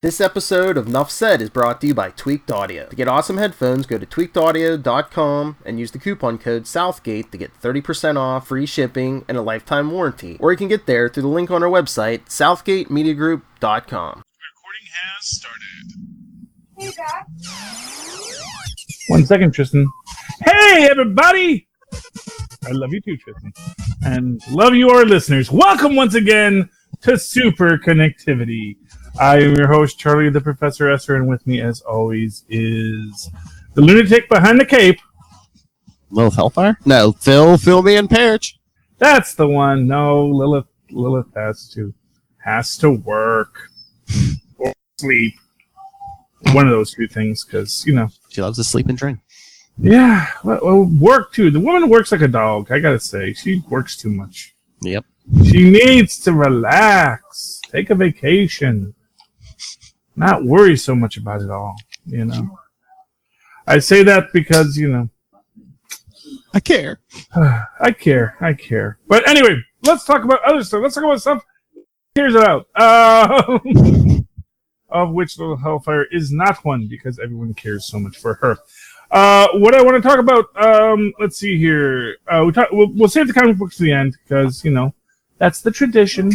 This episode of Nuff Said is brought to you by Tweaked Audio. To get awesome headphones, go to tweakedaudio.com and use the coupon code Southgate to get 30% off, free shipping, and a lifetime warranty. Or you can get there through the link on our website, southgatemediagroup.com. Recording has started. Hey, Dad. 1 second, Tristan. Hey, everybody! I love you too, Tristan. And love you, our listeners. Welcome once again to Superconnectivity. I am your host, Charlie the Professor Esser, and with me, as always, is the lunatic behind the cape. Lilith Hellfire? No, Phil me and Perich. That's the one. No, Lilith has to work or sleep. One of those two things, because, you know. She loves to sleep and drink. Yeah, well, work too. The woman works like a dog, I gotta say. She works too much. Yep. She needs to relax, take a vacation, not worry so much about it all, you know. I say that because, you know. I care. I care. But anyway, let's talk about other stuff. Let's talk about stuff cares about. Of which Little Hellfire is not one, because everyone cares so much for her. What I want to talk about, let's see here. We'll save the comic books to the end, because, you know, that's the tradition.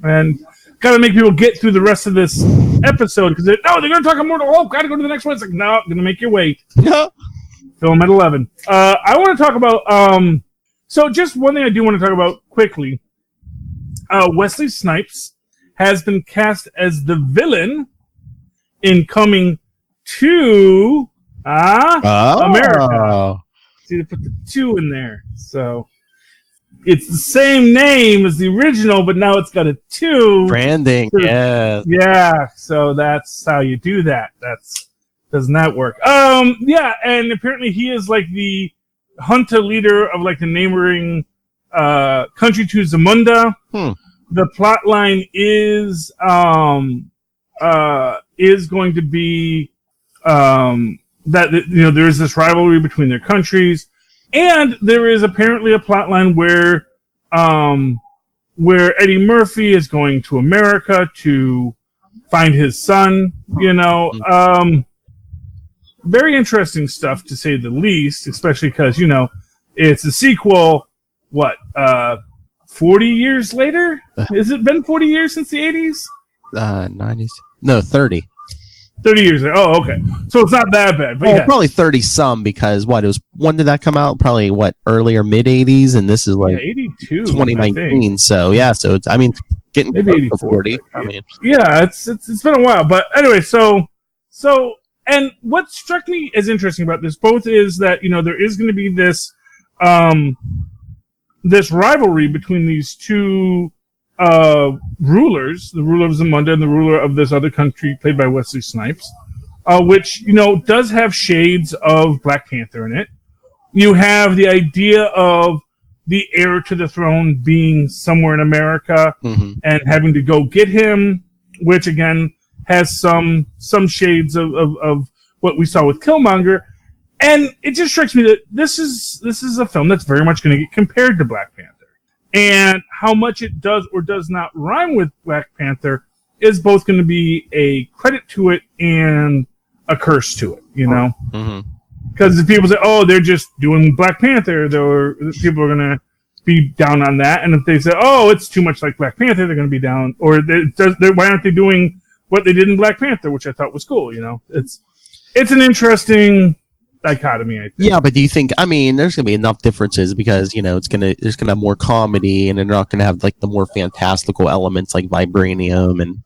And got to make people get through the rest of this episode, because they're going to talk Immortal. Oh, got to go to the next one. It's like, no, I'm going to make you wait. Film at 11. I want to talk about, so just one thing I do want to talk about quickly. Wesley Snipes has been cast as the villain in Coming to America. See, they put the 2 in there. So it's the same name as the original, but now it's got a 2. Branding, yeah. Yeah, so that's how you do that. Doesn't that work? Yeah, and apparently he is like the hunter leader of like the neighboring country to Zamunda. The plot line is going to be that, you know, there is this rivalry between their countries, and there is apparently a plot line where Eddie Murphy is going to America to find his son. You know, very interesting stuff to say the least, especially because, you know, it's a sequel. 40 years later? Has it been 40 years since the 80s? 90s. No, 30. 30 years ago. Oh, okay. So it's not that bad. But well, yeah. Probably 30 some, because when did that come out? Probably earlier mid 80s, and this is like 82, 2019. So yeah, so it's, I mean, getting maybe 84, 40. I mean, yeah, it's been a while. But anyway, so and what struck me as interesting about this both is that, you know, there is going to be this this rivalry between these two rulers, the ruler of Zamunda and the ruler of this other country, played by Wesley Snipes, which, you know, does have shades of Black Panther in it. You have the idea of the heir to the throne being somewhere in America and having to go get him, which again has some shades of what we saw with Killmonger. And it just strikes me that this is a film that's very much going to get compared to Black Panther. And how much it does or does not rhyme with Black Panther is both going to be a credit to it and a curse to it, you know? Because if people say, oh, they're just doing Black Panther, people are going to be down on that. And if they say, oh, it's too much like Black Panther, they're going to be down. Or why aren't they doing what they did in Black Panther, which I thought was cool, you know? It's an interesting dichotomy, I think. Yeah, but do you think, I mean, there's going to be enough differences because, you know, there's going to have more comedy, and they're not going to have like the more fantastical elements like vibranium, and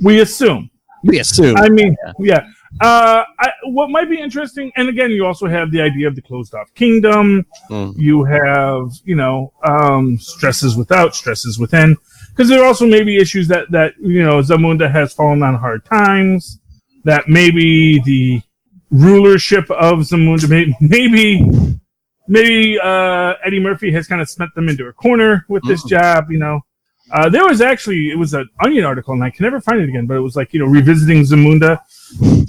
we assume. I mean, yeah. What might be interesting, and again, you also have the idea of the closed off kingdom. You have, you know, stresses without, stresses within, because there also may be issues that you know, Zamunda has fallen on hard times, that maybe the rulership of Zamunda, maybe Eddie Murphy has kind of sent them into a corner with this job, you know. There was actually, it was an Onion article, and I can never find it again, but it was like, you know, revisiting Zamunda,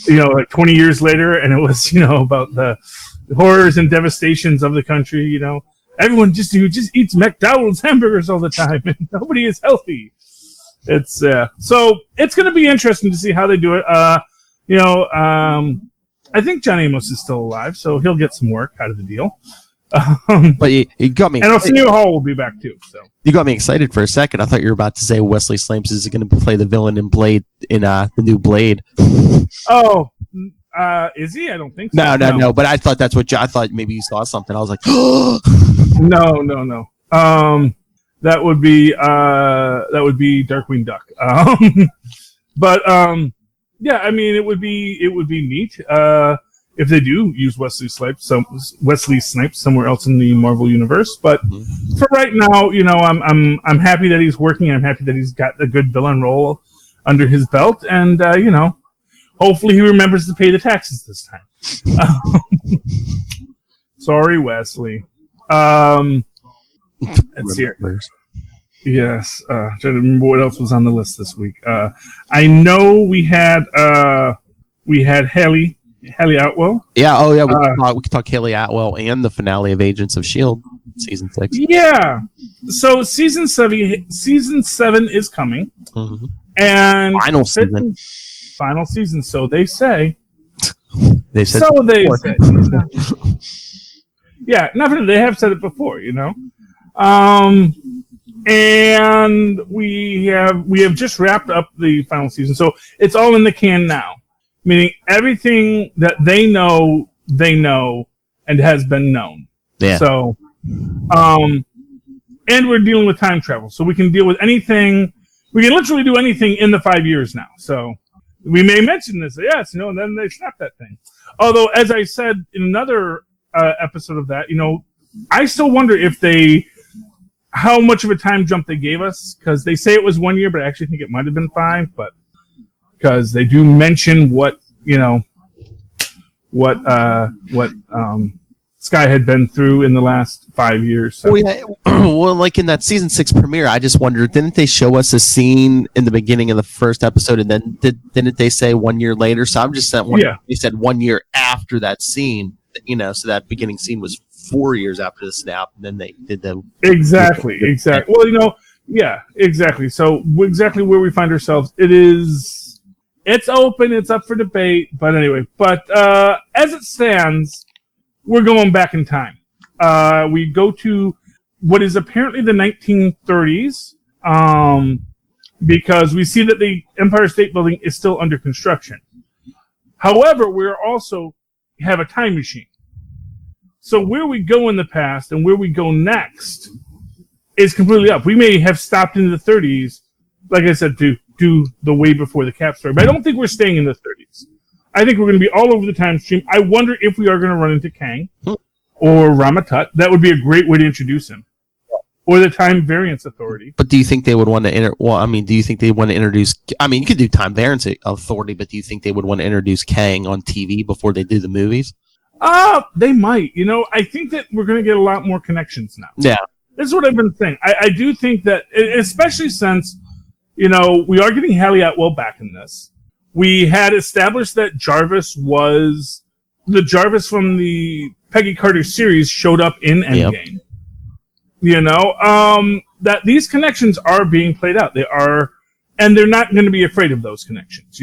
you know, like 20 years later, and it was, you know, about the horrors and devastations of the country, you know. Everyone just eats McDonald's hamburgers all the time, and nobody is healthy. It's so it's going to be interesting to see how they do it. I think John Amos is still alive, so he'll get some work out of the deal. But you got me. And Arsenio Hall will be back too. So you got me excited for a second. I thought you were about to say Wesley Snipes is going to play the villain in Blade in the new Blade. Oh, is he? I don't think so. No. But I thought that's what I thought. Maybe you saw something. I was like, no. That would be Darkwing Duck. Yeah, I mean, it would be neat if they do use Wesley Snipes somewhere else in the Marvel universe. But for right now, I'm happy that he's working. I'm happy that he's got a good villain role under his belt, and hopefully he remembers to pay the taxes this time. Sorry, Wesley. Let's see. Yes, trying to remember what else was on the list this week. I know we had Haley Atwell. Yeah. Oh, yeah. We could talk Haley Atwell and the finale of Agents of S.H.I.E.L.D. season 6. Yeah. So season 7 is coming, and final season. So they say. They said. So they say. Yeah, nothing. They have said it before, And we have just wrapped up the final season, so it's all in the can now. Meaning everything that they know, and has been known. Yeah. So, and we're dealing with time travel, so we can deal with anything. We can literally do anything in the 5 years now. So we may mention this, yes, and then they snap that thing. Although, as I said in another episode of that, I still wonder how much of a time jump they gave us, because they say it was 1 year, but I actually think it might have been 5, but because they do mention what Sky had been through in the last 5 years. So. Well, like in that season 6 premiere, I just wondered, didn't they show us a scene in the beginning of the first episode, and then didn't they say 1 year later? So I'm just saying, they said 1 year after that scene, so that beginning scene was 4 years after the snap, and then they did the exactly. Well, exactly. So exactly where we find ourselves, it's open, it's up for debate. But anyway, as it stands, we're going back in time. We go to what is apparently the 1930s, because we see that the Empire State Building is still under construction. However, we're also have a time machine. So where we go in the past and where we go next is completely up. We may have stopped in the 30s, like I said, to do the way before the Cap story. But I don't think we're staying in the 30s. I think we're going to be all over the time stream. I wonder if we are going to run into Kang or Ramatut. That would be a great way to introduce him. Or the Time Variance Authority. But do you think they would want to do you think they want to introduce... you could do Time Variance Authority, but do you think they would want to introduce Kang on TV before they do the movies? They might. I think that we're going to get a lot more connections now. Yeah. This is what I've been saying. I do think that, especially since, we are getting Haley Atwell back in this. We had established that Jarvis was... The Jarvis from the Peggy Carter series showed up in Endgame. Yep. That these connections are being played out. They are... And they're not going to be afraid of those connections,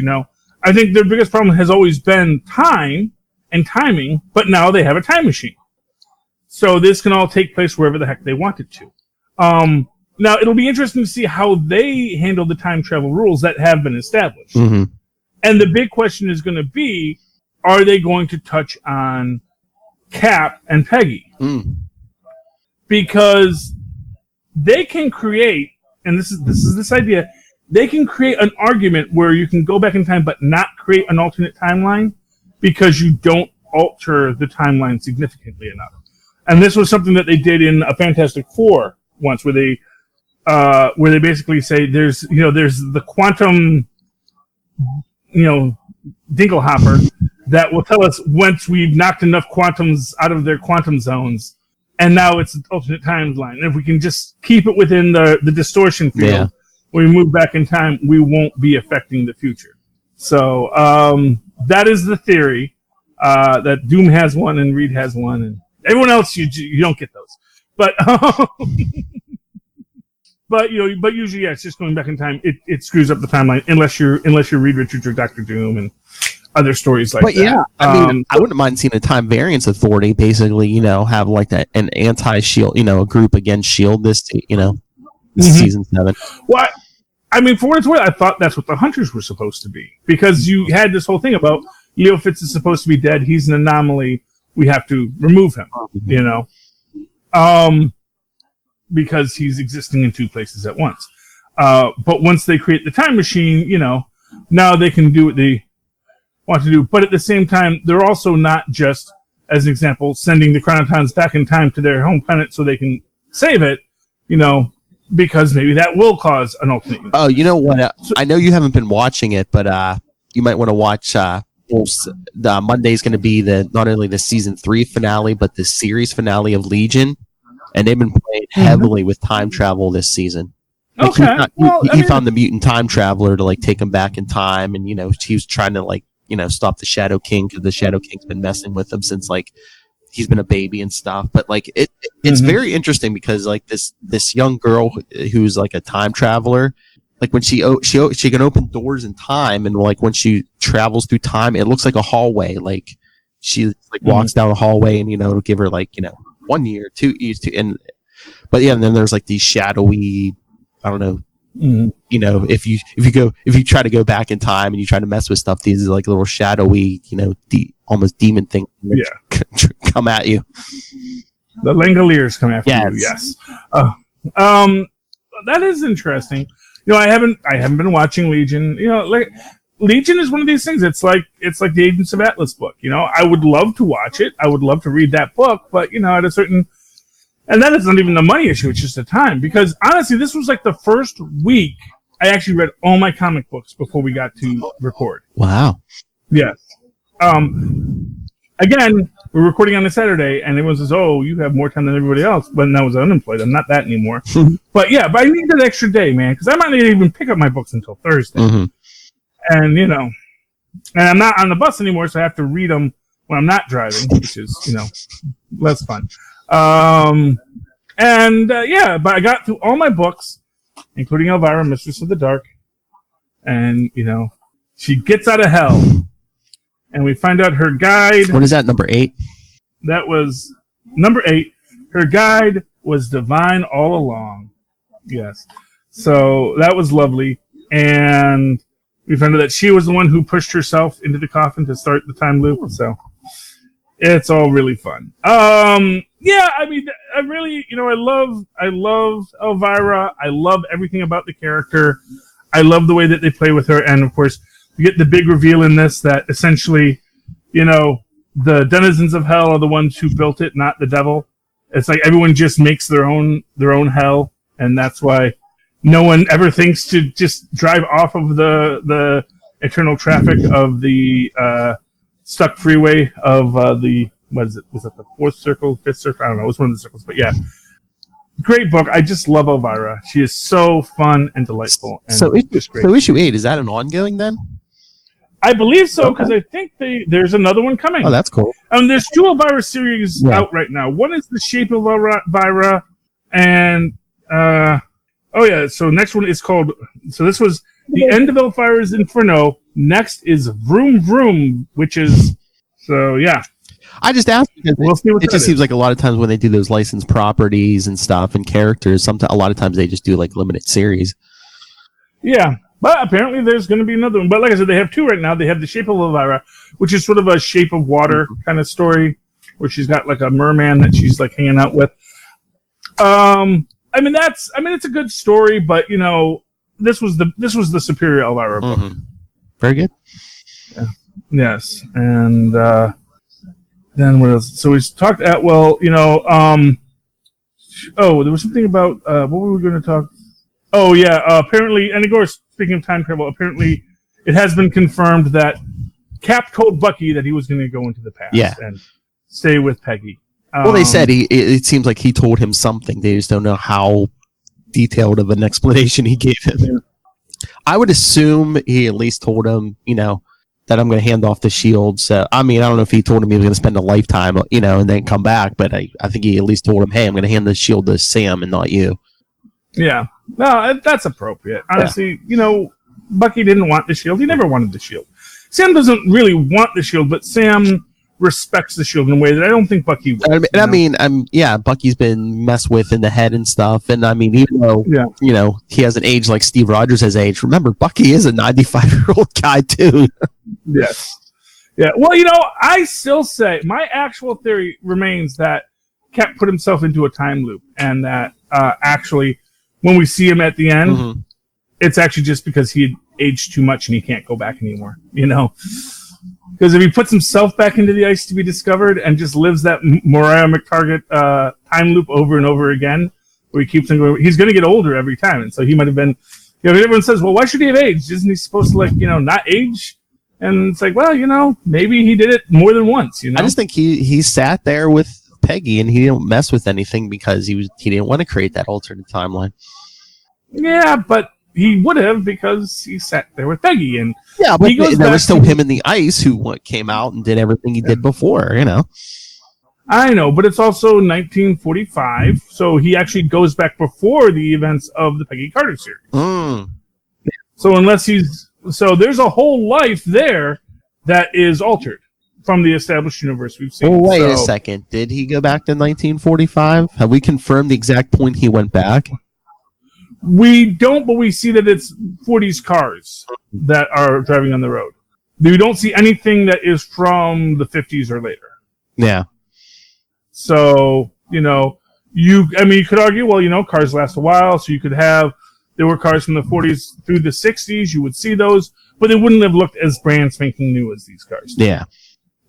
I think their biggest problem has always been time and timing, but now they have a time machine. So this can all take place wherever the heck they want it to. Now, it'll be interesting to see how they handle the time travel rules that have been established. Mm-hmm. And the big question is going to be, are they going to touch on Cap and Peggy? Mm. Because they can create, and this is this idea, they can create an argument where you can go back in time but not create an alternate timeline, because you don't alter the timeline significantly enough. And this was something that they did in a Fantastic Four once, where they basically say there's the quantum, dinglehopper that will tell us once we've knocked enough quantums out of their quantum zones, and now it's an alternate timeline. And if we can just keep it within the distortion field, when we move back in time, we won't be affecting the future. So, that is the theory, that Doom has one and Reed has one, and everyone else, you don't get those. But But but usually, yeah, it's just going back in time. It screws up the timeline unless you're Reed Richards or Doctor Doom and other stories like that. But yeah, I mean, I wouldn't mind seeing a Time Variance Authority basically, have like that an anti-Shield, a group against Shield this season 7. Well, I mean, for what it's worth, I thought that's what the Hunters were supposed to be, because you had this whole thing about Leo Fitz is supposed to be dead. He's an anomaly. We have to remove him, because he's existing in 2 places at once. But once they create the time machine, now they can do what they want to do. But at the same time, they're also not just, as an example, sending the Chronotons back in time to their home planet so they can save it, because maybe that will cause an alternate universe. Oh, you know what? I know you haven't been watching it, but you might want to watch. The Monday's going to be not only the season 3 finale, but the series finale of Legion, and they've been playing heavily with time travel this season. Like he found the mutant time traveler to take him back in time, and he was trying to stop the Shadow King, because the Shadow King's been messing with him since he's been a baby and stuff. But it's very interesting because this young girl who's a time traveler, when she can open doors in time, and when she travels through time, it looks like a hallway. She walks down a hallway, and it'll give her 1 year, 2 years, but yeah, and then there's these shadowy, I don't know. If you try to go back in time and you try to mess with stuff, these are little shadowy, almost demon things come at you. The Langoliers come after you. Yes. That is interesting. I haven't been watching Legion. Legion is one of these things. It's like the Agents of Atlas book. I would love to watch it. I would love to read that book, but at a certain. And that is not even the money issue, it's just the time. Because, honestly, this was the first week I actually read all my comic books before we got to record. Wow. Yes. Again, we're recording on a Saturday, and everyone says, oh, you have more time than everybody else. When I was unemployed, I'm not that anymore. But I need that extra day, man, because I might not even pick up my books until Thursday. Mm-hmm. And, and I'm not on the bus anymore, so I have to read them when I'm not driving, which is, less fun. But I got through all my books, including Elvira, Mistress of the Dark, and, she gets out of hell, and we find out her guide... What is that, number 8? That was number 8. Her guide was divine all along. Yes. So, that was lovely, and we found out that she was the one who pushed herself into the coffin to start the time loop, so... It's all really fun. I mean, I really, I love Elvira. I love everything about the character. I love the way that they play with her. And of course, you get the big reveal in this that essentially, the denizens of hell are the ones who built it, not the devil. It's everyone just makes their own hell. And that's why no one ever thinks to just drive off of the eternal traffic of the, stuck freeway of what is it? Was it the 4th circle, 5th circle? I don't know. It was one of the circles, but yeah. Great book. I just love Elvira. She is so fun and delightful. And so issue 8, is that an ongoing then? I believe so, because I think there's another one coming. Oh, that's cool. There's 2 Elvira series out right now. One is The Shape of Elvira, and so next one is called, so this was The End of Elvira's Inferno. Next is Vroom Vroom, which is, so yeah. I just asked because it just seems like a lot of times when they do those licensed properties and stuff and characters, a lot of times they just do limited series. Yeah, but apparently there's going to be another one. But like I said, they have 2 right now. They have The Shape of Elvira, which is sort of a Shape of Water kind of story, where she's got a merman that she's hanging out with. It's a good story, but this was the superior Elvira book. Mm-hmm. Very good. Yeah. Yes, and then what else? So we talked at there was something about what were we going to talk? Oh yeah, apparently, and of course, speaking of time travel, apparently it has been confirmed that Cap told Bucky that he was going to go into the past and stay with Peggy. Well, they said it seems like he told him something. They just don't know how detailed of an explanation he gave him. Yeah. I would assume he at least told him, that I'm going to hand off the shield. So, I don't know if he told him he was going to spend a lifetime, and then come back, but I think he at least told him, hey, I'm going to hand the shield to Sam and not you. Yeah. No, that's appropriate. Honestly, Bucky didn't want the shield. He never wanted the shield. Sam doesn't really want the shield, but Sam respects the shield in a way that I don't think Bucky would. Bucky's been messed with in the head and stuff. And I mean, even though, he hasn't aged like Steve Rogers has aged, remember, Bucky is a 95-year-old guy, too. Yes. Yeah. Well, I still say my actual theory remains that Cap put himself into a time loop, and that actually, when we see him at the end, it's actually just because he had aged too much and he can't go back anymore. Because if he puts himself back into the ice to be discovered and just lives that Mariah McTarget time loop over and over again, where he keeps on going, he's going to get older every time, and so he might have been. Everyone says, "Well, why should he have aged? Isn't he supposed to not age?" And it's like, well, maybe he did it more than once. I just think he sat there with Peggy and he didn't mess with anything because he didn't want to create that alternate timeline. Yeah, but he would have, because he sat there with Peggy, and but there was still him in the ice who came out and did everything he did before. I know, but it's also 1945, so he actually goes back before the events of the Peggy Carter series. So there's a whole life there that is altered from the established universe we've seen. Well, wait a second. Did he go back to 1945? Have we confirmed the exact point he went back? We don't, but we see that it's 40s cars that are driving on the road. We don't see anything that is from the 50s or later. Yeah. So, you could argue, well, cars last a while, so you could have, there were cars from the 40s through the 60s, you would see those, but they wouldn't have looked as brand spanking new as these cars. Yeah.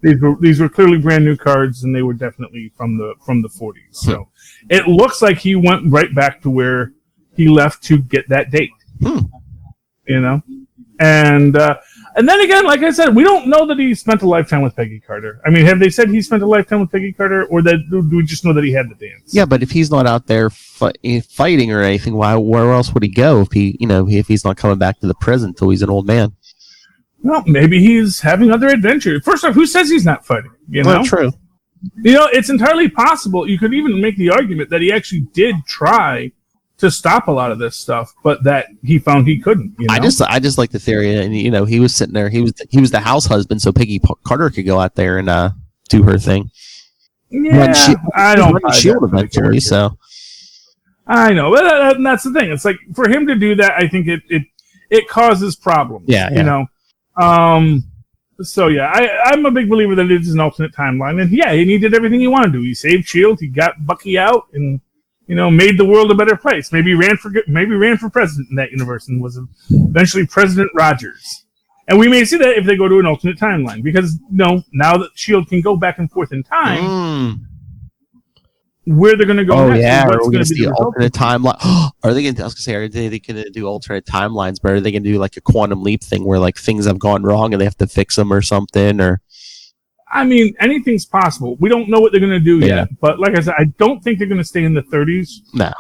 These were clearly brand new cars, and they were definitely from the 40s. So it looks like he went right back to where he left to get that date. And then again, like I said, we don't know that he spent a lifetime with Peggy Carter. I mean, have they said he spent a lifetime with Peggy Carter, or do we just know that he had the dance? Yeah, but if he's not out there fighting or anything, where else would he go if he's not coming back to the prison till he's an old man? Well, maybe he's having other adventures. First off, who says he's not fighting? Well, true. It's entirely possible. You could even make the argument that he actually did try to stop a lot of this stuff, but that he found he couldn't. I just like the theory, and he was sitting there. He was the house husband, so Peggy Carter could go out there and do her thing. Yeah, I don't buy shield eventually. So I know, but that's the thing. It's like, for him to do that, I think it causes problems. Yeah. So yeah, I'm a big believer that it is an alternate timeline, and he did everything he wanted to. He saved S.H.I.E.L.D., he got Bucky out, and made the world a better place. Maybe ran for president in that universe and was eventually President Rogers. And we may see that if they go to an alternate timeline, because now that S.H.I.E.L.D. can go back and forth in time, where they're going to go next. Yeah, are we going to see alternate timeline? Are they going to do alternate timelines, but are they going to do like a quantum leap thing where like things have gone wrong and they have to fix them or something? Or I mean, anything's possible. We don't know what they're going to do yet. But like I said, I don't think they're going to stay in the 30s. No.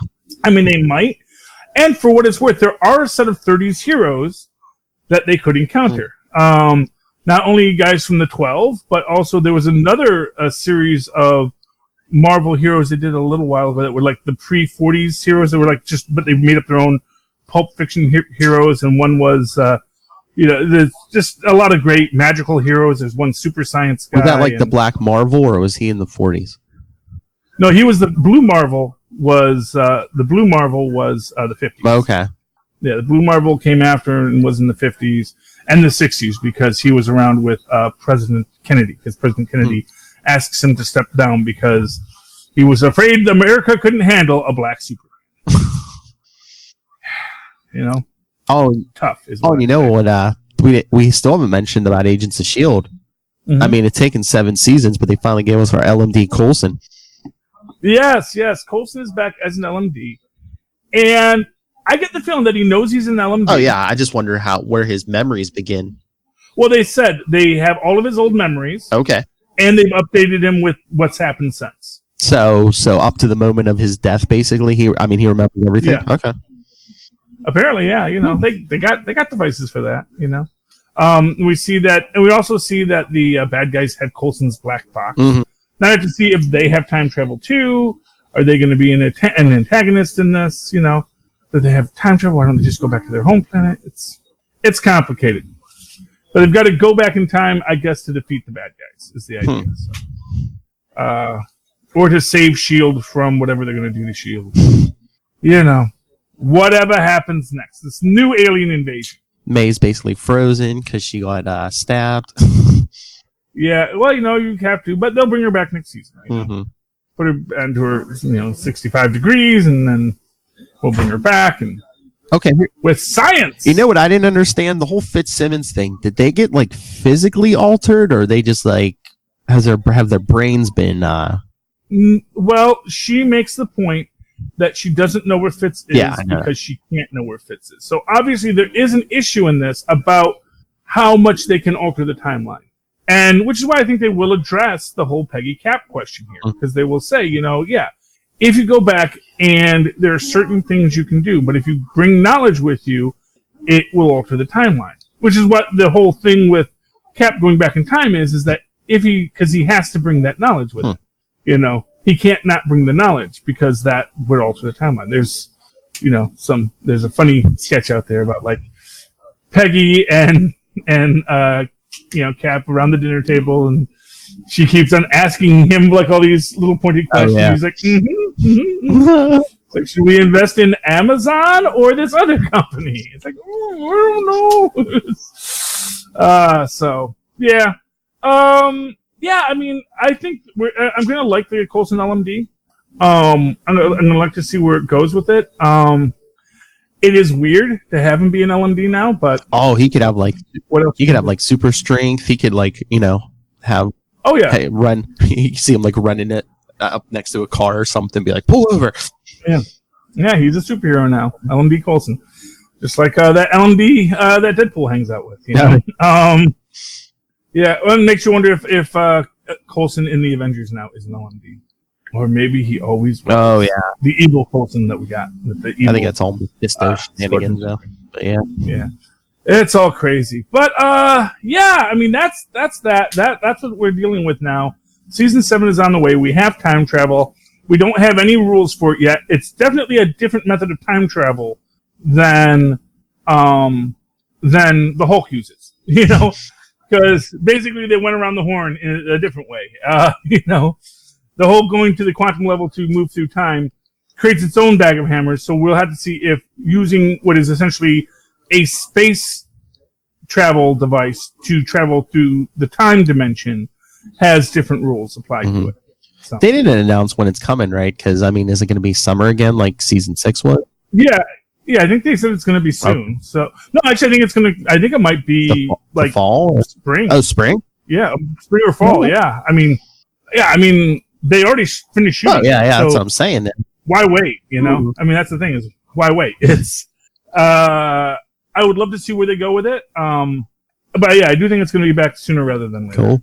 I mean, they might. And for what it's worth, there are a set of 30s heroes that they could encounter. Not only guys from the 12, but also there was another series of Marvel heroes they did a little while ago that were like the pre-40s heroes that were like but they made up their own Pulp Fiction heroes. And one was... there's just a lot of great magical heroes. There's one super science guy. Was that like the Black Marvel, or was he in the 40s? No, he was the Blue Marvel. The Blue Marvel was the 50s. Okay. Yeah, the Blue Marvel came after and was in the 50s and the 60s because he was around with President Kennedy. Because President Kennedy asks him to step down because he was afraid America couldn't handle a black Superman. Oh, tough. We still haven't mentioned about Agents of S.H.I.E.L.D. I mean, it's taken 7 seasons, but they finally gave us our LMD Coulson. Yes. Coulson is back as an LMD. And I get the feeling that he knows he's an LMD. Oh, yeah. I just wonder where his memories begin. Well, they said they have all of his old memories. Okay. And they've updated him with what's happened since. So up to the moment of his death, basically, he remembers everything? Yeah. Okay. Apparently, yeah, they got devices for that, We see that, and we also see that the bad guys have Coulson's black box. Now I have to see if they have time travel too. Are they going to be an antagonist in this? that they have time travel? Why don't they just go back to their home planet? It's complicated. But they've got to go back in time, I guess, to defeat the bad guys, is the idea. So, or to save S.H.I.E.L.D. from whatever they're going to do to S.H.I.E.L.D. You know, whatever happens next. This new alien invasion. May's basically frozen because she got stabbed. Yeah, well, you have to, but they'll bring her back next season. Right? Put her into her, 65 degrees, and then we'll bring her back. And okay, with science. You know what I didn't understand? The whole Fitzsimmons thing. Did they get like physically altered, or they just like have their brains been? Well, she makes the point that she doesn't know where Fitz is because she can't know where Fitz is. So obviously there is an issue in this about how much they can alter the timeline. And which is why I think they will address the whole Peggy Cap question here. Because they will say, if you go back and there are certain things you can do, but if you bring knowledge with you, it will alter the timeline. Which is what the whole thing with Cap going back in time is that because he has to bring that knowledge with him. He can't not bring the knowledge because that would alter the timeline. There's, there's a funny sketch out there about like Peggy and Cap around the dinner table, and she keeps on asking him like all these little pointed questions. He's like, like, should we invest in Amazon or this other company? It's like, I don't know. So yeah. Yeah, I mean, I think I'm going to like the Coulson LMD. I'm going to like to see where it goes with it. It is weird to have him be an LMD now, but he could have like what else? He could have like super strength. He could like have run. You see him like running it up next to a car or something. Be like, pull over. Yeah, he's a superhero now. LMD Coulson, just like that LMD that Deadpool hangs out with. Yeah, well, it makes you wonder if Coulson in the Avengers now is an LMD. Or maybe he always was. Oh, yeah. The evil Coulson that we got. With the evil, I think that's all Mephisto shenanigans, though. But yeah. Yeah. It's all crazy. But, yeah, I mean, that's that. That's what we're dealing with now. Season 7 is on the way. We have time travel. We don't have any rules for it yet. It's definitely a different method of time travel than the Hulk uses, Because basically they went around the horn in a different way. The whole going to the quantum level to move through time creates its own bag of hammers. So we'll have to see if using what is essentially a space travel device to travel through the time dimension has different rules applied to it. So. They didn't announce when it's coming, right? Because, I mean, is it going to be summer again like season 6 was? Yeah, I think they said it's going to be soon. So no, actually, I think it might be the fall or spring. Oh, spring? Yeah, spring or fall. Yeah, I mean, they already finished shooting. Oh yeah, so that's what I'm saying. Then why wait? I mean, that's the thing is why wait? It's I would love to see where they go with it. But yeah, I do think it's going to be back sooner rather than later. Cool.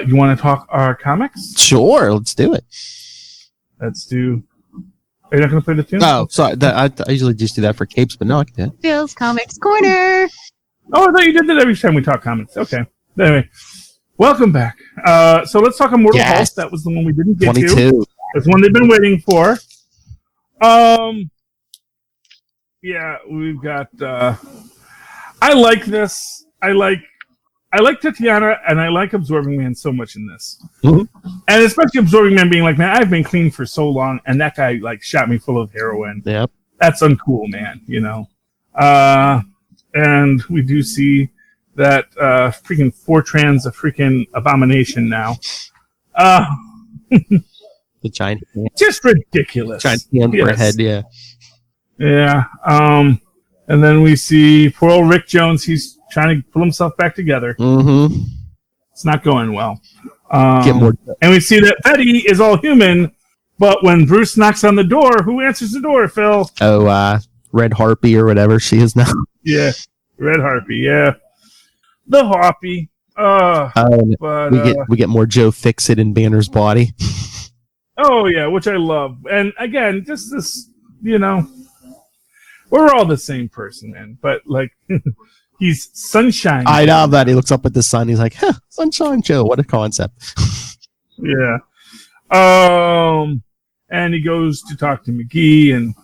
You want to talk our comics? Sure, let's do it. Let's do. Are you not going to play the tune? Oh, sorry. I usually just do that for capes, but no, I can. Phil's Comics Corner. Oh, I thought you did that every time we talk comics. Okay. Anyway, welcome back. So let's talk Immortal Hulk. That was the one we didn't get 22. to. It's one they've been waiting for. Yeah, we've got. I like this. I like Tatiana, and I like Absorbing Man so much in this. Mm-hmm. And especially Absorbing Man being like, man, I've been clean for so long, and that guy like shot me full of heroin. Yep. That's uncool, man, And we do see that freaking Fortran's a freaking abomination now. The giant hand. Just ridiculous. Giant hand for a head, yeah. Yeah. And then we see poor old Rick Jones, he's trying to pull himself back together. Mm-hmm. It's not going well. And we see that Betty is all human, but when Bruce knocks on the door, who answers the door, Phil? Oh, Red Harpy or whatever she is now. Yeah, Red Harpy, yeah. The Harpy. We get more Joe Fixit in Banner's body. Oh, yeah, which I love. And again, just this, we're all the same person, man. But, like, he's Sunshine. I know that. He looks up at the sun. He's like, Sunshine Joe. What a concept. Yeah. And he goes to talk to McGee, and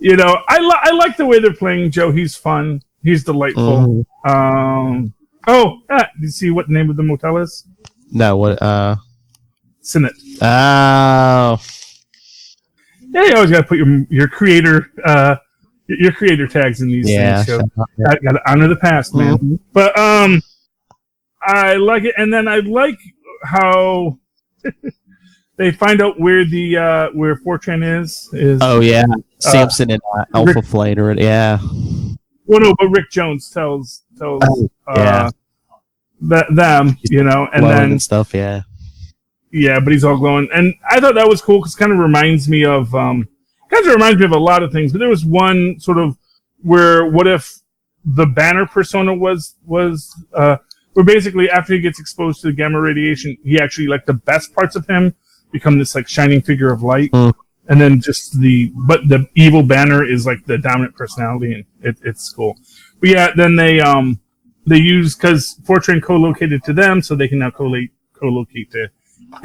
I like the way they're playing Joe. He's fun. He's delightful. Did you see what the name of the motel is? No, what? Senate. Oh. Yeah, you always got to put your creator tags in these things. So got to honor the past, man. Mm-hmm. But I like it, and then I like how they find out where the where Fortran is. Oh yeah, Samson and Alpha Flight, or yeah. Well, no, but Rick Jones tells them, and then and stuff, yeah. Yeah, but he's all glowing, and I thought that was cool because it kind of reminds me of a lot of things. But there was one sort of where what if the Banner persona was where basically after he gets exposed to the gamma radiation, he actually like the best parts of him become this like shining figure of light, and then just the evil Banner is like the dominant personality, and it's cool. But yeah, then they use because Fortran co-located to them, so they can now co-locate to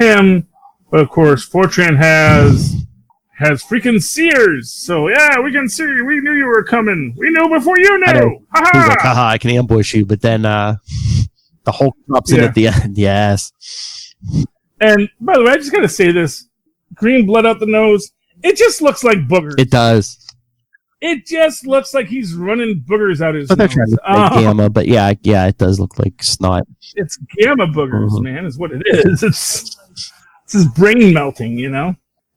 him. But of course, Fortran has freaking seers, so yeah, we can see. We knew you were coming. We knew before you knew. He's like, haha, I can ambush you, but then the Hulk drops in at the end. Yes. And by the way, I just gotta say this: green blood out the nose. It just looks like boogers. It does. It just looks like he's running boogers out his nose. They're trying to say gamma, but yeah, it does look like snot. It's gamma boogers, man, is what it is. It's his brain melting,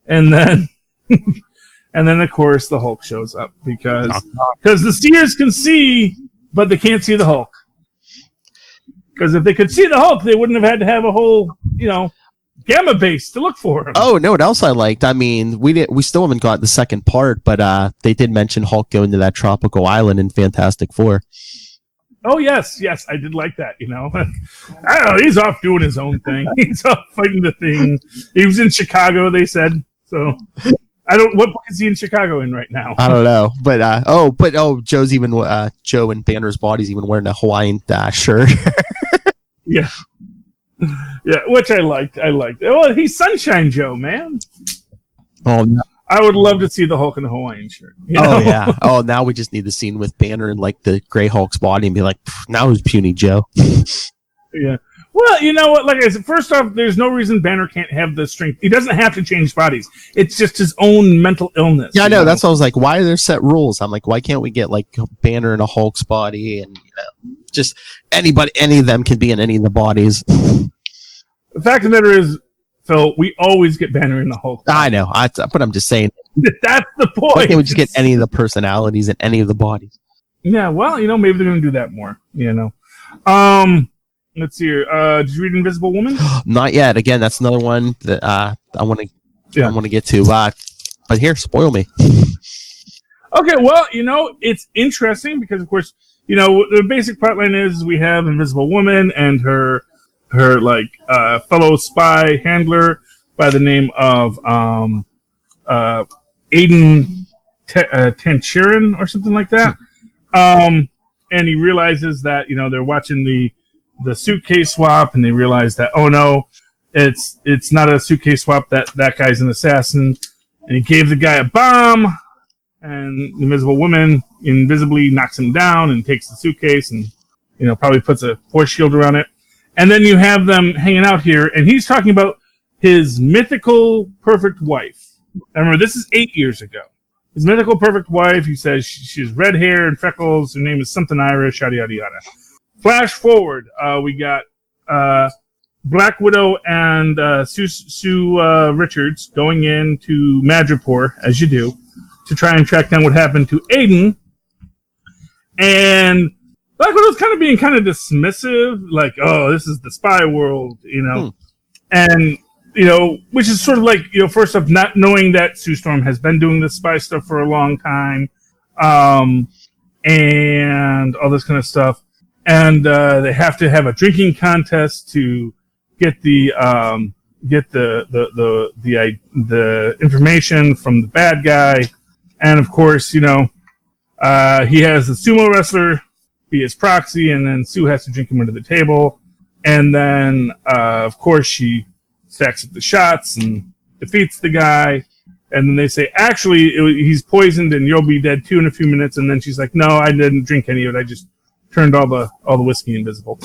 And then, of course, the Hulk shows up because the seers can see, but they can't see the Hulk. Because if they could see the Hulk, they wouldn't have had to have a whole, gamma base to look for him. Oh, no, what else I liked? I mean, we still haven't got the second part, but they did mention Hulk going to that tropical island in Fantastic Four. Oh, yes, I did like that, I don't know, he's off doing his own thing. He's off fighting the thing. He was in Chicago, they said, so... what book is he in Chicago in right now? I don't know, but Joe's even Joe and Banner's body's even wearing a Hawaiian shirt. Yeah, which I liked. Well, he's Sunshine Joe, man. Oh no. I would love to see the Hulk in a Hawaiian shirt. Oh yeah. Oh, now we just need the scene with Banner and like the Gray Hulk's body and be like, now who's Puny Joe? Yeah. Well, you know what? Like I said, first off, there's no reason Banner can't have the strength. He doesn't have to change bodies. It's just his own mental illness. Yeah, I know. That's why I was like, why are there set rules? I'm like, why can't we get like Banner in a Hulk's body and just any of them can be in any of the bodies. The fact of the matter is, Phil, we always get Banner in the Hulk body. I know, but I'm just saying. That's the point. Why can't we just get any of the personalities in any of the bodies? Yeah, well, maybe they're going to do that more. Let's see here. Did you read Invisible Woman? Not yet. Again, that's another one that I want to get to. But here, spoil me. Okay, well, it's interesting because, of course, the basic plotline is we have Invisible Woman and her fellow spy handler by the name of Aiden Tanchirin or something like that. And he realizes that they're watching the suitcase swap, and they realize that it's not a suitcase swap. That guy's an assassin, and he gave the guy a bomb. And the Invisible Woman invisibly knocks him down and takes the suitcase and, probably puts a force shield around it. And then you have them hanging out here, and he's talking about his mythical perfect wife. I remember, this is 8 years ago. His mythical perfect wife, he says she has red hair and freckles. Her name is something Irish, yada, yada, yada. Flash forward, we got Black Widow and Sue Richards going into Madripoor, as you do, to try and track down what happened to Aiden. And Black Widow's kind of being kind of dismissive, like, oh, this is the spy world, And, which is sort of like, first off, not knowing that Sue Storm has been doing this spy stuff for a long time, and all this kind of stuff. And they have to have a drinking contest to get the information from the bad guy. And of course, he has the sumo wrestler be his proxy, and then Sue has to drink him under the table. And then, of course, she stacks up the shots and defeats the guy. And then they say, actually, he's poisoned and you'll be dead too in a few minutes. And then she's like, no, I didn't drink any of it. I just turned all the whiskey invisible.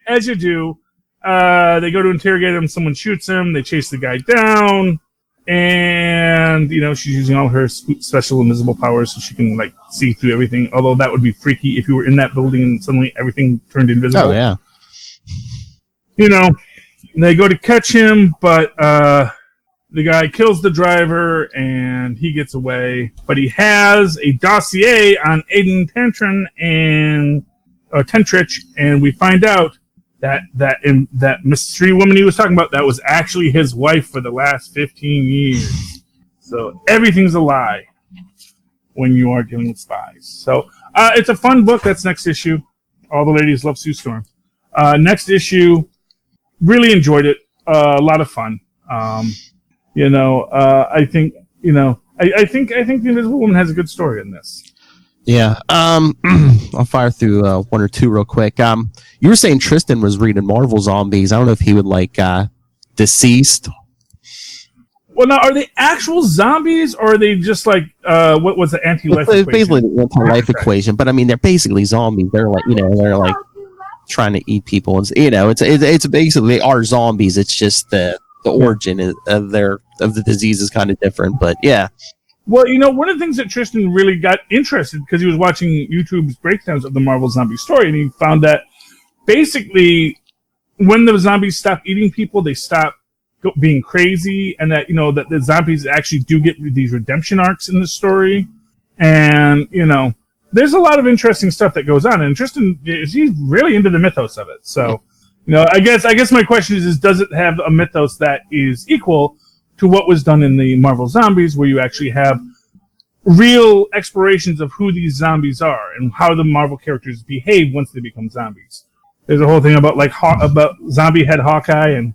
As you do, they go to interrogate him. Someone shoots him. They chase the guy down. And, she's using all her special invisible powers so she can, see through everything. Although that would be freaky if you were in that building and suddenly everything turned invisible. Oh, yeah. They go to catch him, but the guy kills the driver and he gets away. But he has a dossier on Aiden Tentrich, and we find out that mystery woman he was talking about, that was actually his wife for the last 15 years. So everything's a lie when you are dealing with spies. So it's a fun book. That's next issue. All the ladies love Sue Storm. Next issue, really enjoyed it. A lot of fun. I think the Invisible Woman has a good story in this. Yeah. I'll fire through one or two real quick. You were saying Tristan was reading Marvel Zombies. I don't know if he would like DCeased. Well, now, are they actual zombies, or are they just like what was the anti-life equation? Basically the anti-life equation, but I mean they're basically zombies. They're like they're like trying to eat people, and it's basically they are zombies. It's just the origin of the disease is kind of different, but yeah. Well, one of the things that Tristan really got interested, because he was watching YouTube's breakdowns of the Marvel zombie story, and he found that basically when the zombies stop eating people, they stop being crazy, and that that the zombies actually do get these redemption arcs in the story, and there's a lot of interesting stuff that goes on, and Tristan, he's really into the mythos of it. So I guess my question is does it have a mythos that is equal to what was done in the Marvel Zombies, where you actually have real explorations of who these zombies are and how the Marvel characters behave once they become zombies. There's a whole thing about about zombie head Hawkeye, and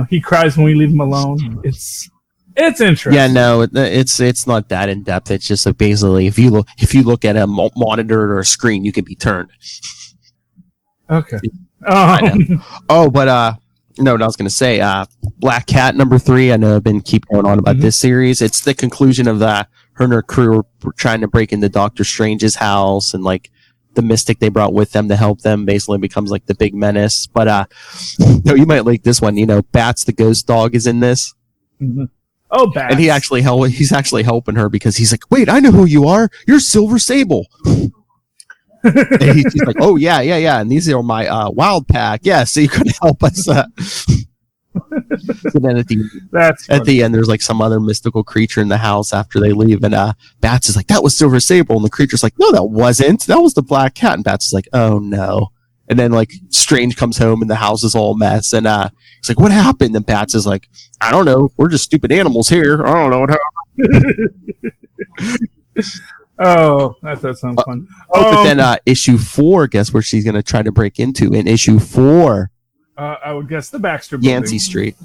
he cries when we leave him alone. It's interesting. Yeah, no, it's not that in depth. It's just like basically if you look at a monitor or a screen, you can be turned. Okay. Oh, but no, what I was going to say, Black Cat #3. I know I've been keep going on about this series. It's the conclusion of that. Her and her crew were trying to break into Doctor Strange's house, and the mystic they brought with them to help them basically becomes the big menace. But you might like this one. Bats the ghost dog is in this. Mm-hmm. Oh, Bats! And he's actually helping her because he's like, wait, I know who you are. You're Silver Sable. And he's like, oh yeah, and these are my wild pack. Yeah, so you could help us. So then at the end, there's some other mystical creature in the house after they leave, and Bats is like, that was Silver Sable, and the creature's like, no, that wasn't. That was the Black Cat, and Bats is like, oh no. And then Strange comes home and the house is all a mess, and he's like, what happened? And Bats is like, I don't know. We're just stupid animals here. I don't know what happened. Oh, that sounds fun. But then issue 4, guess where she's going to try to break into in issue 4? I would guess the Baxter Building. Yancey Street.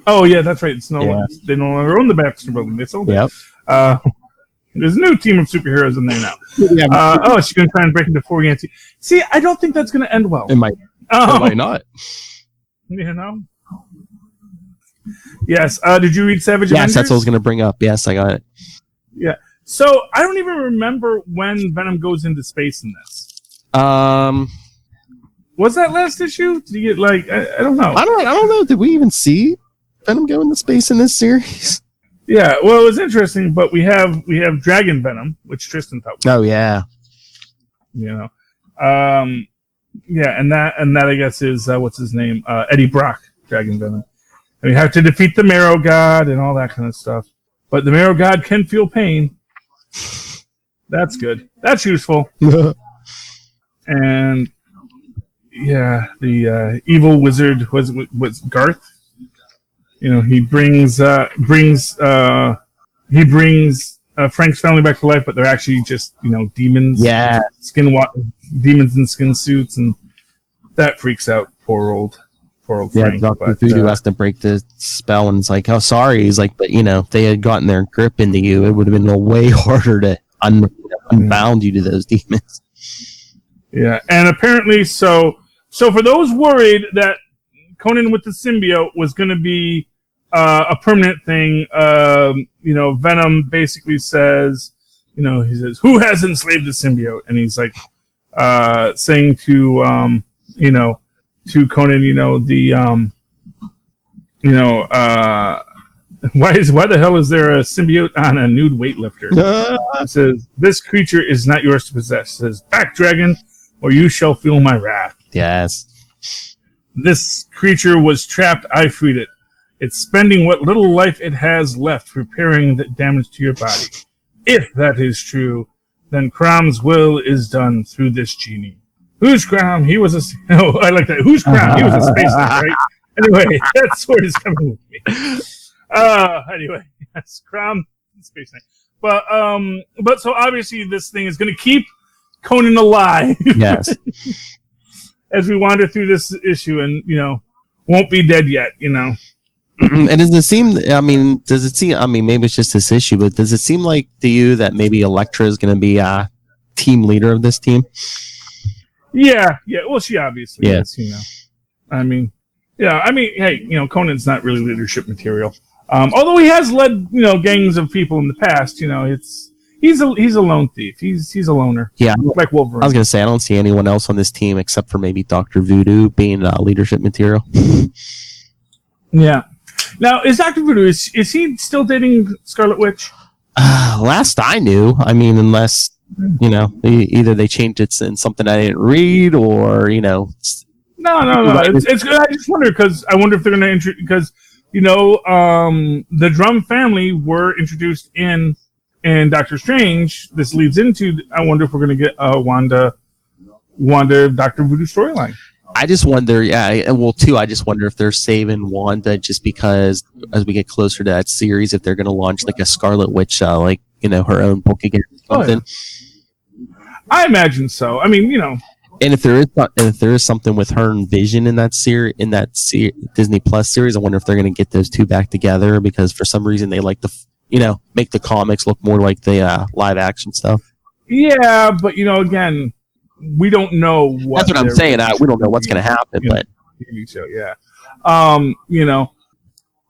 Oh, yeah, that's right. It's they no longer own the Baxter Building. They sold it. Yep. There's a new team of superheroes in there now. She's going to try and break into 4 Yancey. See, I don't think that's going to end well. It might. It might not. Yes. Did you read Savage Avengers? Yes, that's what I was going to bring up. Yes, I got it. Yeah. So I don't even remember when Venom goes into space in this. Was that last issue? Did you get I don't know. I don't know. Did we even see Venom go into space in this series? Yeah. Well, it was interesting, but we have Dragon Venom, which Tristan thought. Oh yeah. Yeah, and that I guess is what's his name? Eddie Brock, Dragon Venom. And we have to defeat the Marrow God and all that kind of stuff. But the Marrow God can feel pain. That's good. That's useful. And yeah, the evil wizard was Garth. He brings Frank's family back to life, but they're actually just demons. Yeah, demons in skin suits, and that freaks out poor old Frank. Yeah, Dr. Voodoo has to break the spell, and it's like, oh, sorry. He's like, but if they had gotten their grip into you, it would have been way harder to unbound you to those demons. Yeah, and apparently, so for those worried that Conan with the symbiote was going to be a permanent thing. Venom basically says, he says, "Who has enslaved the symbiote?" And he's like, saying to, to Conan, why the hell is there a symbiote on a nude weightlifter? It says, "This creature is not yours to possess." It says, "Back, dragon, or you shall feel my wrath." Yes. "This creature was trapped. I freed it. It's spending what little life it has left repairing the damage to your body. If that is true, then Crom's will is done through this genie." Who's Crom? He was a... Oh, I like that. Who's Crom? He was a space knight, right? Anyway, that sword is coming with me. Anyway, yes, Crom, space knight. But so obviously this thing is going to keep Conan alive. Yes. As we wander through this issue and, won't be dead yet, And does it seem, maybe it's just this issue, but does it seem like to you that maybe Elektra is going to be a team leader of this team? Yeah. Well, she obviously is, hey, Conan's not really leadership material. Although he has led, gangs of people in the past, he's a lone thief. He's a loner. Yeah. Like Wolverine. I was going to say, I don't see anyone else on this team except for maybe Dr. Voodoo being leadership material. Yeah. Now, is Dr. Voodoo, is he still dating Scarlet Witch? Last I knew, unless, either they changed it in something I didn't read or, No. It's I just wonder because I wonder if they're going to because, the Drum family were introduced in Doctor Strange. This leads into, I wonder if we're going to get a Wanda Dr. Voodoo storyline. I just wonder, I just wonder if they're saving Wanda just because as we get closer to that series, if they're going to launch like a Scarlet Witch, her own book again. Something. Oh, yeah. I imagine so. And if there is something with her and Vision in that Disney Plus series, I wonder if they're going to get those two back together because for some reason they like to, make the comics look more like the live action stuff. Yeah, but again. We don't know what. That's what I'm saying. We don't know what's going to happen, but TV show, yeah.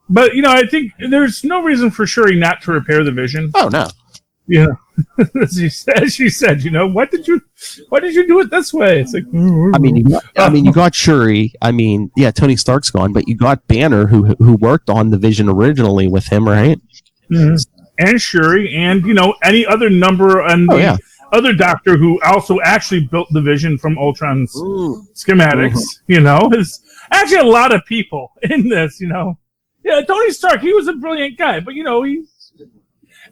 But I think there's no reason for Shuri not to repair the Vision. Oh no. Yeah, as she said, why did you do it this way? It's like, you got Shuri. Tony Stark's gone, but you got Banner, who worked on the Vision originally with him, right? Mm-hmm. And Shuri, and any other number and. Oh, yeah. Other Doctor who also actually built the Vision from Ultron's schematics, is actually a lot of people in this, Yeah, Tony Stark, he was a brilliant guy, but he,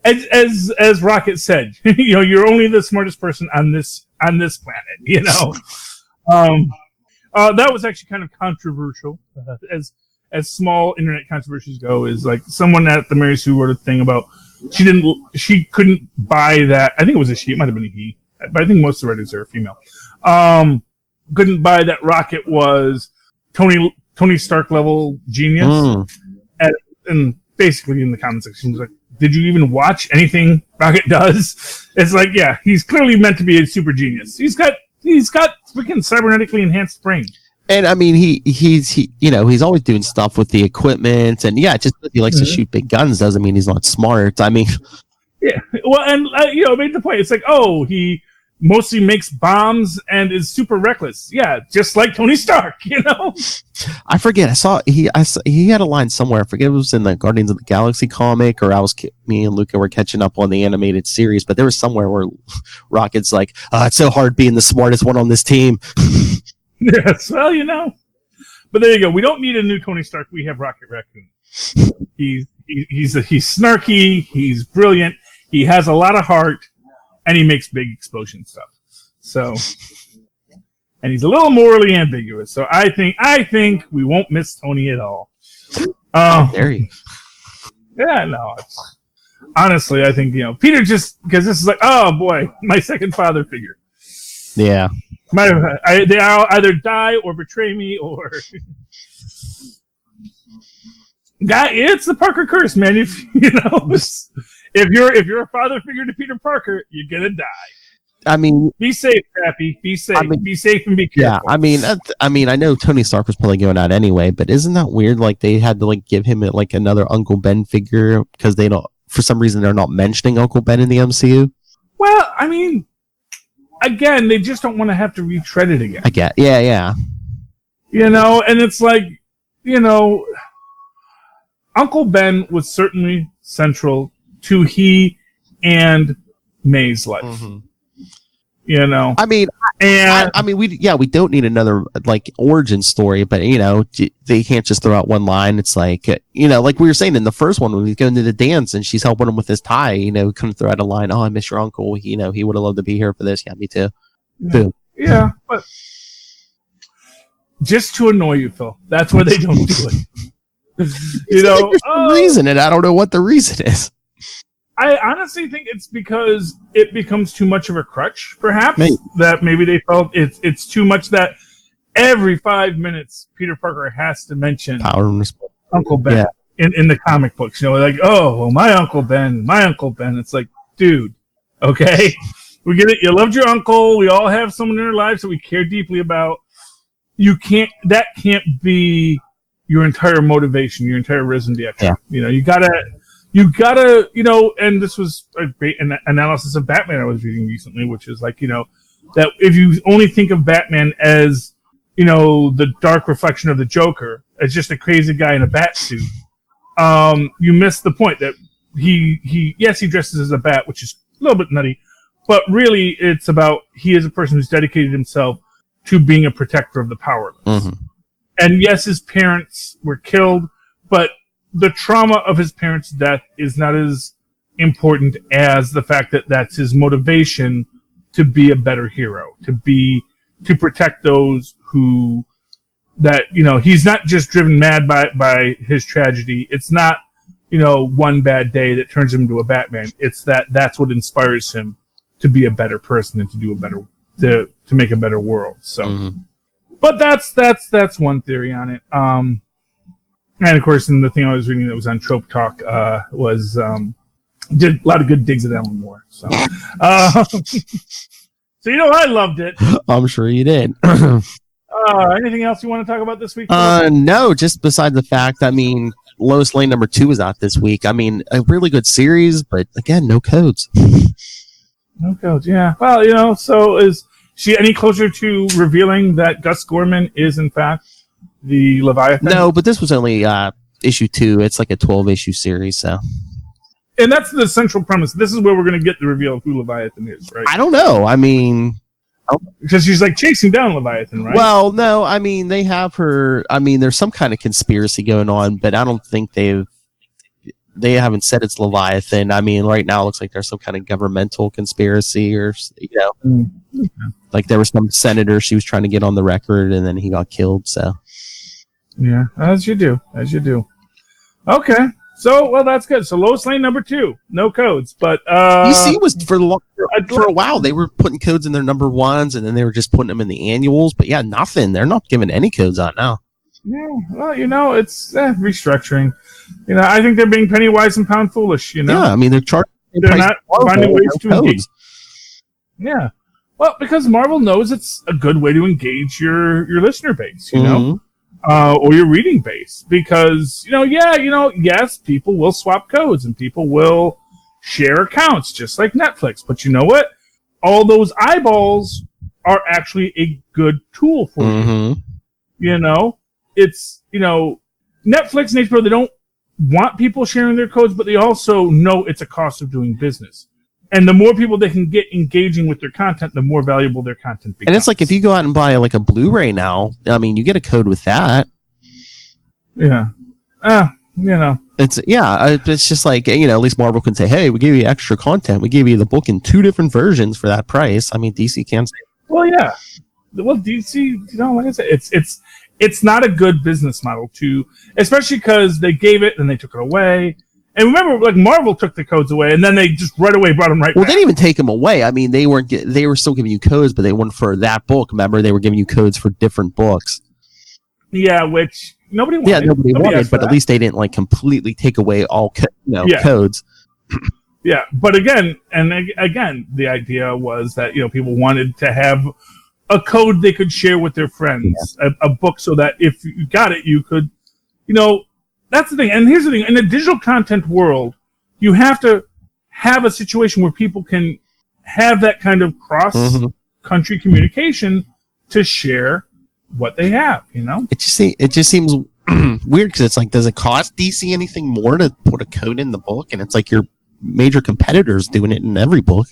as Rocket said, you're only the smartest person on this planet, that was actually kind of controversial, as small internet controversies go. Is like someone at the Mary Sue wrote a thing about. She couldn't buy that. I think it was a she. It might have been a he. But I think most of the writers are female. Couldn't buy that Rocket was Tony Stark level genius. And basically in the comment section, he was like, "Did you even watch anything Rocket does?" It's like, yeah, he's clearly meant to be a super genius. He's got freaking cybernetically enhanced brain. And he's always doing stuff with the equipment, and just because he likes to shoot big guns doesn't mean he's not smart. Yeah. Well, and I made the point. It's like, he mostly makes bombs and is super reckless. Yeah, just like Tony Stark. I forget. I saw he had a line somewhere. I forget if it was in the Guardians of the Galaxy comic or me and Luca were catching up on the animated series, but there was somewhere where Rocket's like, "It's so hard being the smartest one on this team." Yes, well, but there you go. We don't need a new Tony Stark. We have Rocket Raccoon. He's snarky. He's brilliant. He has a lot of heart, and he makes big explosion stuff. So, and he's a little morally ambiguous. So I think we won't miss Tony at all. There you. Yeah, no. Honestly, I think Peter just because this is like, oh boy, my second father figure. Yeah. They either die or betray me, or it's the Parker curse, man. If you're a father figure to Peter Parker, you're gonna die. be safe, Pappy. Be safe. Be safe and be yeah. careful. I know Tony Stark was probably going out anyway, but isn't that weird? Like they had to like give him like another Uncle Ben figure because they don't, for some reason, they're not mentioning Uncle Ben in the MCU. Well, I mean, again, they just don't want to have to retread it again. I get, yeah. You know, and it's like, you know, Uncle Ben was certainly central to he and May's life. Mm-hmm. You know, we don't need another like origin story, but you know, they can't just throw out one line. It's like, you know, like we were saying in the first one when we go into the dance and she's helping him with his tie, you know, couldn't throw out a line. Oh, I miss your uncle. You know, he would have loved to be here for this. Yeah, me too. Boom. Yeah, but just to annoy you, Phil. That's why they don't do it. You know, there's some reason, and I don't know what the reason is. I honestly think it's because it becomes too much of a crutch, perhaps. That maybe they felt it's too much that every 5 minutes Peter Parker has to mention Uncle Ben in the comic books. You know, like, oh, well, my Uncle Ben. It's like, dude, okay, we get it. You loved your uncle. We all have someone in our lives that we care deeply about. That can't be your entire motivation, your entire raison d'etre. Yeah. You know, you gotta, you know, and this was a great analysis of Batman I was reading recently, which is like, you know, that if you only think of Batman as, you know, the dark reflection of the Joker, as just a crazy guy in a bat suit, you miss the point that he dresses as a bat, which is a little bit nutty, but really it's about he is a person who's dedicated himself to being a protector of the powerless. Mm-hmm. And yes, his parents were killed, but the trauma of his parents' death is not as important as the fact that that's his motivation to be a better hero, to protect those who, that, you know, he's not just driven mad by his tragedy. It's not, you know, one bad day that turns him into a Batman. It's that's what inspires him to be a better person and to do a better, to make a better world. So, mm-hmm. But that's one theory on it. And of course, in the thing I was reading that was on Trope Talk was did a lot of good digs at Alan Moore. So, so you know, I loved it. I'm sure you did. Anything else you want to talk about this week? No, just besides the fact, I mean, Lois Lane #2 is out this week. I mean, a really good series, but again, no codes. No codes, yeah. Well, you know, so is she any closer to revealing that Gus Gorman is in fact the Leviathan? No, but this was only issue 2. It's like a 12-issue series, so. And that's the central premise. This is where we're going to get the reveal of who Leviathan is, right? I don't know. I mean, because she's like chasing down Leviathan, right? Well, no. I mean, they have her. I mean, there's some kind of conspiracy going on, but I don't think they haven't said it's Leviathan. I mean, right now it looks like there's some kind of governmental conspiracy, or you know, mm-hmm. Like there was some senator she was trying to get on the record, and then he got killed. So. Yeah, as you do. Okay, so well, that's good. So Lois Lane #2, no codes, but DC was for a while they were putting codes in their #1s, and then they were just putting them in the annuals. But yeah, nothing. They're not giving any codes out now. Yeah, well, you know, it's restructuring. You know, I think they're being penny wise and pound foolish. You know, yeah, I mean they're charging. They're not finding ways to engage. Yeah, well, because Marvel knows it's a good way to engage your listener base. You know. Or your reading base, because yes, people will swap codes and people will share accounts just like Netflix. But you know what? All those eyeballs are actually a good tool for you. You know, it's Netflix and HBO. They don't want people sharing their codes, but they also know it's a cost of doing business. And the more people they can get engaging with their content, the more valuable their content becomes. And it's like if you go out and buy like a Blu-ray now, I mean, you get a code with that. Yeah. You know. It's just like, you know, at least Marvel can say, hey, we gave you extra content. We gave you the book in 2 different versions for that price. I mean, DC can't say. Well, yeah. Well, DC, you know, like I said, it's not a good business model especially because they gave it and they took it away. And remember, like Marvel took the codes away, and then they just right away brought them right back. Well, they didn't even take them away. I mean, they were still giving you codes, but they weren't for that book. Remember, they were giving you codes for different books. Yeah, which nobody wanted. Yeah, nobody wanted, but at least they didn't like completely take away all codes. Yeah, but again, the idea was that people wanted to have a code they could share with their friends, a book, so that if you got it, you could, that's the thing. And here's the thing: in the digital content world, you have to have a situation where people can have that kind of cross-country communication to share what they have. It just seems weird, because it's like, does it cost DC anything more to put a code in the book? And it's like your major competitors doing it in every book.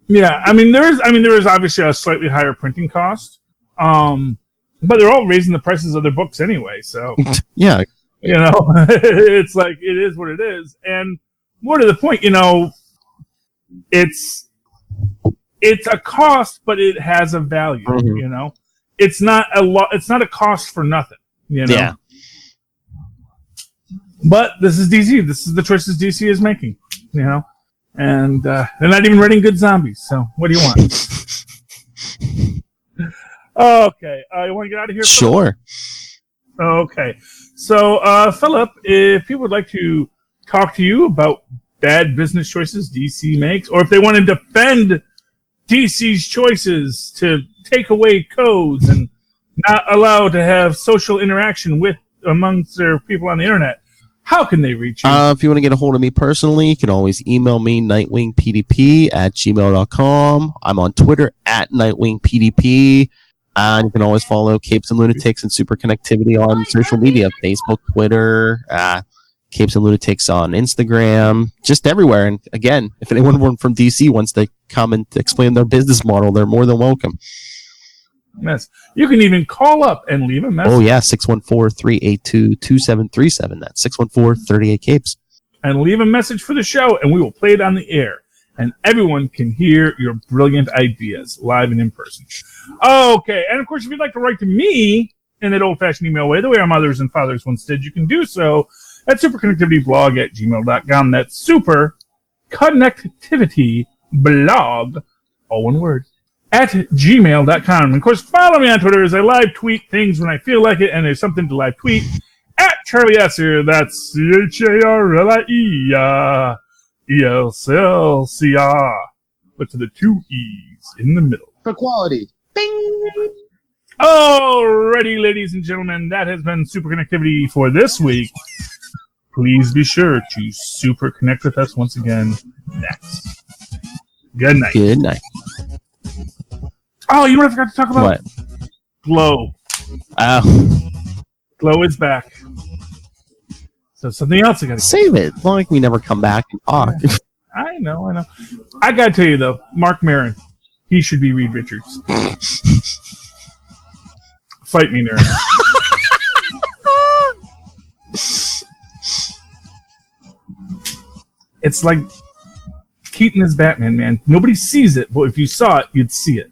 Yeah, there is obviously a slightly higher printing cost, but they're all raising the prices of their books anyway. So yeah, it's like, it is what it is. And more to the point, it's a cost, but it has a value. It's not a lot. It's not a cost for nothing. Yeah. But this is DC. This is the choices DC is making. And they're not even writing good zombies. So what do you want? Okay, you want to get out of here? Sure. Phillip? Okay. So, Phillip, if people would like to talk to you about bad business choices DC makes, or if they want to defend DC's choices to take away codes and not allow to have social interaction amongst their people on the internet, how can they reach you? If you want to get a hold of me personally, you can always email me, nightwingpdp@gmail.com. I'm on Twitter @nightwingpdp. And you can always follow Capes and Lunatics and Superconnectivity on social media, Facebook, Twitter, Capes and Lunatics on Instagram, just everywhere. And again, if anyone from DC wants to come and explain their business model, they're more than welcome. Yes. You can even call up and leave a message. Oh, yeah, 614-382-2737. That's 614-38-CAPES. And leave a message for the show, and we will play it on the air. And everyone can hear your brilliant ideas live and in person. Okay, and of course, if you'd like to write to me in that old-fashioned email way, the way our mothers and fathers once did, you can do so at superconnectivityblog@gmail.com. That's superconnectivityblog, all one word, @gmail.com. And of course, follow me on Twitter as I live tweet things when I feel like it, and there's something to live tweet @Charlie Esser. That's CharlieElcr, but to the two E's in the middle. For quality. Bing! Alrighty, ladies and gentlemen, that has been Superconnectivity for this week. Please be sure to super connect with us once again next. Good night. Good night. Oh, you know what I forgot to talk about? What? Glow. Glow is back. So something else I gotta save it. Like we never come back and talk. I know. I gotta tell you though, Mark Maron, he should be Reed Richards. Fight me, nerd. It's like Keaton as Batman, man. Nobody sees it, but if you saw it, you'd see it.